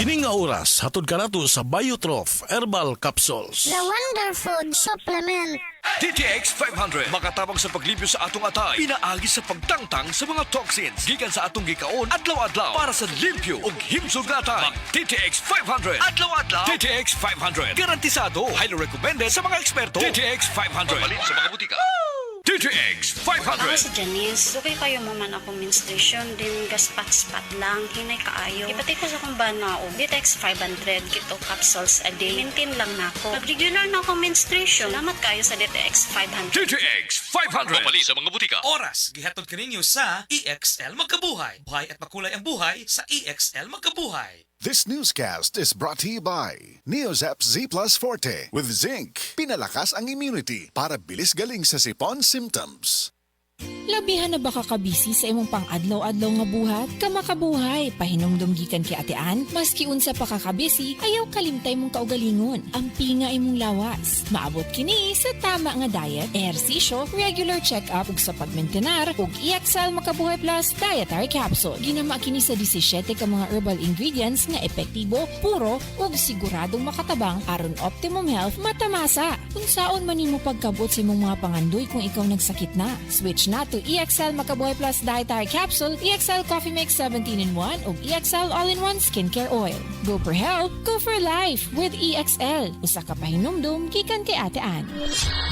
Kining nga oras, hatod ka nato sa Biotrof Herbal Capsules. The Wonder Food Supplement. DTX 500 makatabang sa paglibyo sa atong atay, pinaagi sa pagtangtang sa mga toxins gikan sa atong gikaon adlaw-adlaw para sa limpyo ug himsog na atay. DTX 500 adlaw-adlaw. DTX 500 garantisado, highly recommended sa mga eksperto. DTX 500 mabalin sa mga butika. DTX 500. Ako si Janice. Dugay kayo maman ako menstruation din gaspat-spat lang. Hinay kaayo. Ipatay ko sa kong banao. DTX 500 kito capsules a day. Maintain lang na ako. Pag-regular na ako menstruation. Salamat kayo sa DTX 500. DTX 500 mabalin sa mga butika. Oras, gihatod kaninyo sa EXL Magkabuhay. Buhay at makulay ang buhay sa EXL Magkabuhay. This newscast is brought to you by Neozep Z Plus Forte with zinc. Pinalakas ang immunity para bilis galing sa sipon symptoms. Labihan na baka kabisi sa imong pang-adlaw-adlaw nga buhat? Kamakabuhay, pahinumdum gikan kay atean, maski unsa pa kakabisi, ayaw kalimtay mong kaugalingon. Ang pinga imong lawas. Maabot kini sa tama nga diet, ehersisyo, regular check-up ug sa pagmentenar, ug EXL Makabuhay Plus Dietary Capsule. Ginama kini sa 17 ka mga herbal ingredients nga epektibo, puro, ug siguradong makatabang aron optimum health matamasa. Kung saon man nimo pagkabot sa imong mga pangandoy kung ikaw nagsakit na, switch na to EXL Makabuhay Plus Dietary Capsule, EXL Coffee Mix 17-in-1 ug EXL All-in-1 Skincare Oil. Go for health, go for life with EXL. Usa ka pahinumdum gikan kay Ate Ann.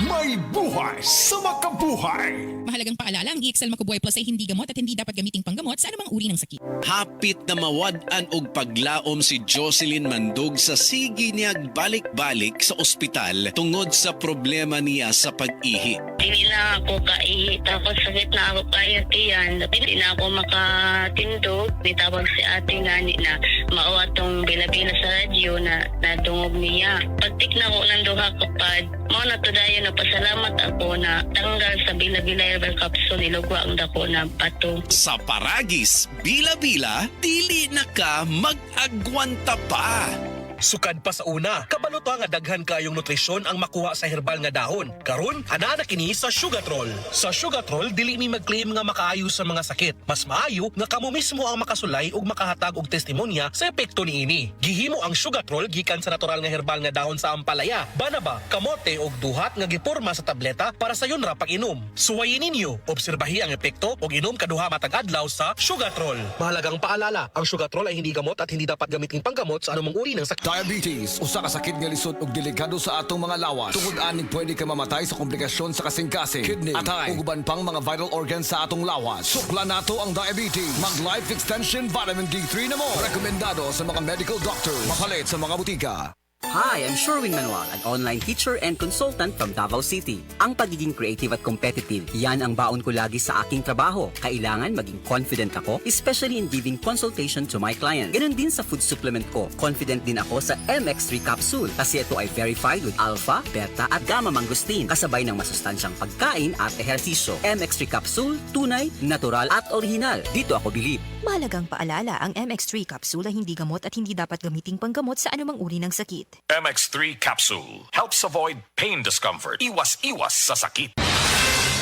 May buhay sa makabuhay! Mahalagang paalala, ang EXL Makabuhay Plus ay hindi gamot at hindi dapat gamiting panggamot sa anumang uri ng sakit. Hapit na mawad-an og paglaom si Jocelyn Mandog sa sige niyag balik-balik sa ospital tungod sa problema niya sa pag-ihi. Hindi na ako kaihi. Tapos sakit na ako kayo tiyan. Hindi na ako makatindog. Nitawag si ate ngani na maawa tong bila-bila sa radyo na nadungog niya. Pagtik na ko ng duha kapad, mao na to dayon na pasalamat ako na tanggal sa bila-bila herbal capsule nilugwa ang dako na pato. Sa Paragis, bila-bila, dili na ka mag-agwanta pa. Sukad pa sa una, kabalo to nga daghan kayong nutrisyon ang makuha sa herbal nga dahon. Karon, ana na kini sa Sugatrol. Sa Sugatrol, dili mi mag-claim nga makaayo sa mga sakit. Mas maayo nga kamo mismo ang makasulay ug makahatag og testimonya sa epekto niini. Gihimo ang Sugatrol gikan sa natural nga herbal nga dahon sa ampalaya, banaba, kamote ug duhat nga giporma sa tableta para sa yon ra pag-inom. Suwayin ninyo, obserbahi ang epekto ug inom kaduha matag adlaw sa Sugatrol. Mahalagang paalala, ang Sugatrol ay hindi gamot at hindi dapat gamitin panggamot sa anumang uri ng sakit. Diabetes, usa ka sakit nga lisod ug delikado sa atong mga lawas. Tungod anig pwede ka mamatay sa komplikasyon sa kasing-kasing, kidney, atay, ug uban pang mga vital organs sa atong lawas. Sukla nato ang diabetes. Mag Life Extension Vitamin D3 na mo. Rekomendado sa mga medical doctors. Mapalit sa mga butika. Hi, I'm Sherwin Manuel, an online teacher and consultant from Davao City. Ang pagiging creative at competitive, yan ang baon ko lagi sa aking trabaho. Kailangan maging confident ako, especially in giving consultation to my client. Ganun din sa food supplement ko. Confident din ako sa MX3 capsule kasi ito ay verified with alpha, beta at gamma mangosteen kasabay ng masustansyang pagkain at ehersisyo. MX3 capsule, tunay, natural at original. Dito ako bilib. Mahalagang paalala, ang MX3 capsule ay hindi gamot at hindi dapat gamiting panggamot sa anumang uri ng sakit. MX3 capsule helps avoid pain discomfort. Iwas-iwas sa sakit.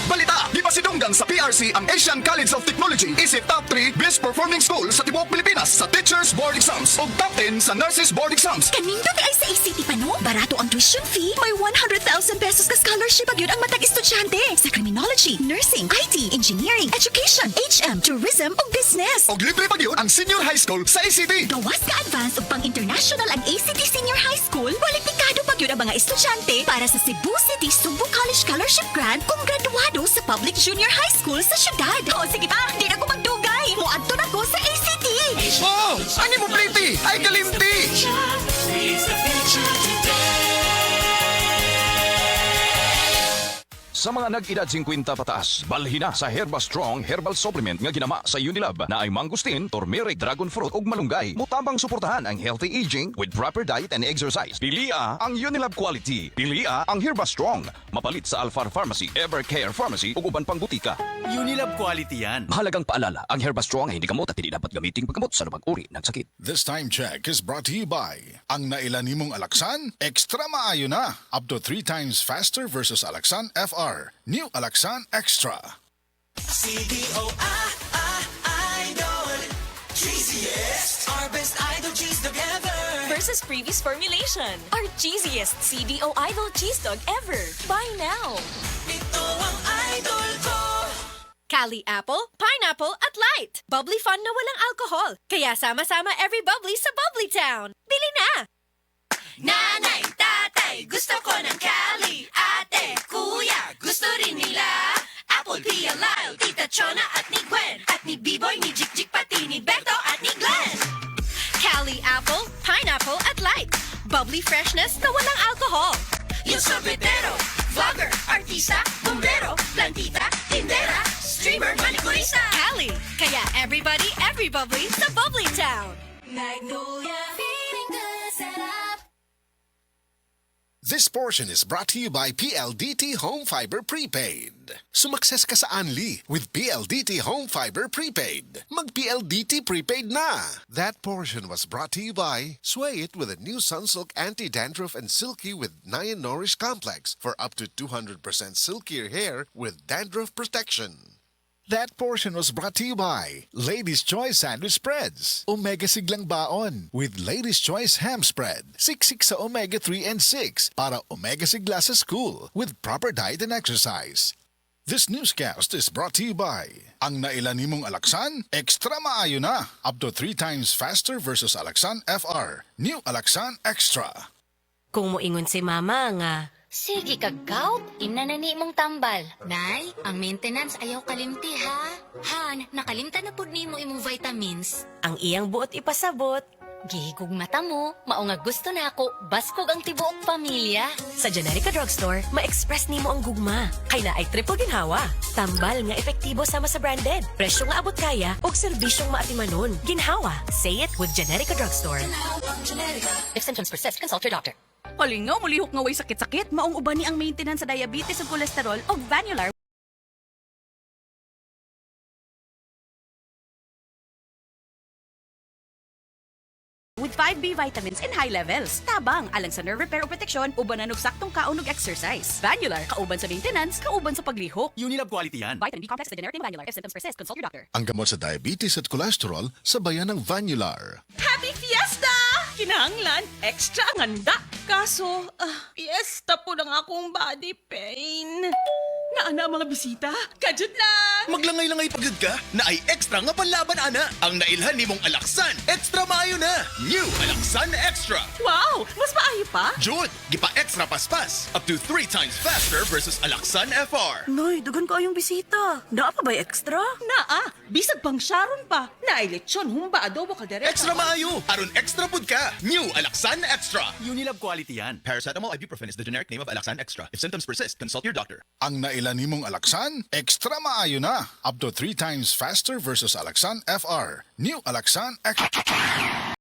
Balita! Di ba sinunggang sa PRC ang Asian College of Technology isip top 3 best performing school sa tibuok Pilipinas sa Teachers Board Exams ug top 10 sa Nurses Board Exams. Kanindot ay sa ACT pa no? Barato ang tuition fee. May 100,000 pesos ka scholarship agad ang matag estudyante sa criminology, nursing, IT, engineering, education, HM, tourism ug business. Og libre pa gyud ang senior high school sa ACT. Gawas ka advance ug pang-international ang ACT Senior High School. Kwalipikado pa gyud ang mga estudyante para sa Cebu City Subo College Scholarship Grant kung graduado sa Public Junior High School sa syudad. O sige pa, di na ko magdugay. Muadto na ko sa ACT. Oh! Ani mo pretty? Ay kalimti! Sa mga nag-edad 50 pataas, balhin na sa Herba Strong Herbal Supplement nga ginama sa Unilab na ay mangustin, turmeric, dragon fruit ug malunggay. Mutabang suportahan ang healthy aging with proper diet and exercise. Pilia ang Unilab quality. Pilia ang Herba Strong. Mapalit sa Alfar Pharmacy, Evercare Pharmacy ug uban pang butika. Unilab quality yan. Mahalagang paalala, ang Herba Strong ay hindi gamot at hindi dapat gamiting paggamot sa anumang uri ng sakit. This time check is brought to you by ang nailan nimong Alaksan, extra maayo na. Up to 3 times faster versus Alaksan FR. New Alaksan Extra. CDO, idol. GCS, our best idol, cheese together. versus previous formulation. Our cheesiest CDO Idol cheese dog ever. Buy now. Ito ang idol ko. Cali Apple, Pineapple at Light. Bubbly fun na walang alcohol. Kaya sama-sama every bubbly sa Bubbly Town. Bili na! Nanay, tatay, gusto ko ng Cali. Ate, kuya, gusto rin nila. Apple, Pia, Lyle, Tita Chona at ni Gwen. At ni B-Boy, ni Jik-Jik, pati ni Beto at ni Glenn. Cali Apple, Pineapple at Light. Bubbly freshness na walang alcohol. Yung sorbetero, vlogger, artista, bombero, plantita, tindera, streamer, manicurista. Cali, kaya everybody, every bubbly sa Bubbly Town. Magnolia, feeling good, set up. This portion is brought to you by PLDT Home Fiber Prepaid. Sumakses ka sa Anli with PLDT Home Fiber Prepaid. Mag-PLDT Prepaid na! That portion was brought to you by Sway It with a new Sunsilk Anti-Dandruff and Silky with Nyan Nourish Complex for up to 200% silkier hair with dandruff protection. That portion was brought to you by Ladies' Choice Sandwich Spreads. Omega Siglang Baon with Ladies' Choice Ham Spread. Siksik sa Omega 3 and 6 para Omega Sigla sa school with proper diet and exercise. This newscast is brought to you by ang nailan nimong Alaksan, extra maayo na. Up to 3 times faster versus Alaksan FR. New Alaksan Extra. Kung moingon si Mama nga, Sige kagaw, inanani mong tambal. Nay, ang maintenance ayaw kalimti ha. Han, nakalimta na pud nimo imong vitamins. ang iyang buot ipasabot. Gihigog mata mo, mao nga gusto na ako, baskog ang tibuok pamilya. Sa Generica Drugstore, ma-express nimo ang gugma. Kay na ay triple ginhawa. Tambal nga epektibo sama sa branded. Presyo nga abot kaya o serbisyong maatimanon. Ginhawa. Say it with Generica Drugstore. If symptoms persist, consult your doctor. Palingaw, mulihok nga way sakit-sakit, maong uban ni ang maintenance sa diabetes ug kolesterol o Vanular. With 5B vitamins in high levels. Tabang, alang sa nerve repair o proteksyon, uban na saktong kaon ug exercise. Vanular, kauban sa maintenance, kauban sa paglihok. Unilab quality yan. Vitamin B complex, the generic name Vanular. If symptoms persist, consult your doctor. Ang gamot sa diabetes at cholesterol sa bayan ng Vanular. Happy Fiesta! Kinahanglan, extra ang handa. Kaso, fiesta po ng akong body pain. Naana mga bisita, kajud lang. Maglangay-langay pagod ka na ay extra nga panlaban ana. Ang nailhan nimong Alaksan, extra maayo na. New Alaksan Extra. Wow, mas maayo pa? Jud, gipa extra paspas. Up to 3 times faster versus Alaksan FR. Noy, dugan ko yung bisita. Naa pa ba extra? Naa, bisag pang Sharon pa. Naay lechon, humba, adobo, kaldereta. Extra maayo, aron extra pud ka. New Alaksan Extra. Unilab quality yan. Paracetamol ibuprofen is the generic name of Alaksan Extra. If symptoms persist, consult your doctor. Ang nailan nimong Alaksan, extra maayo na. Up to 3 times faster versus Alaksan FR. New Alaksan Extra.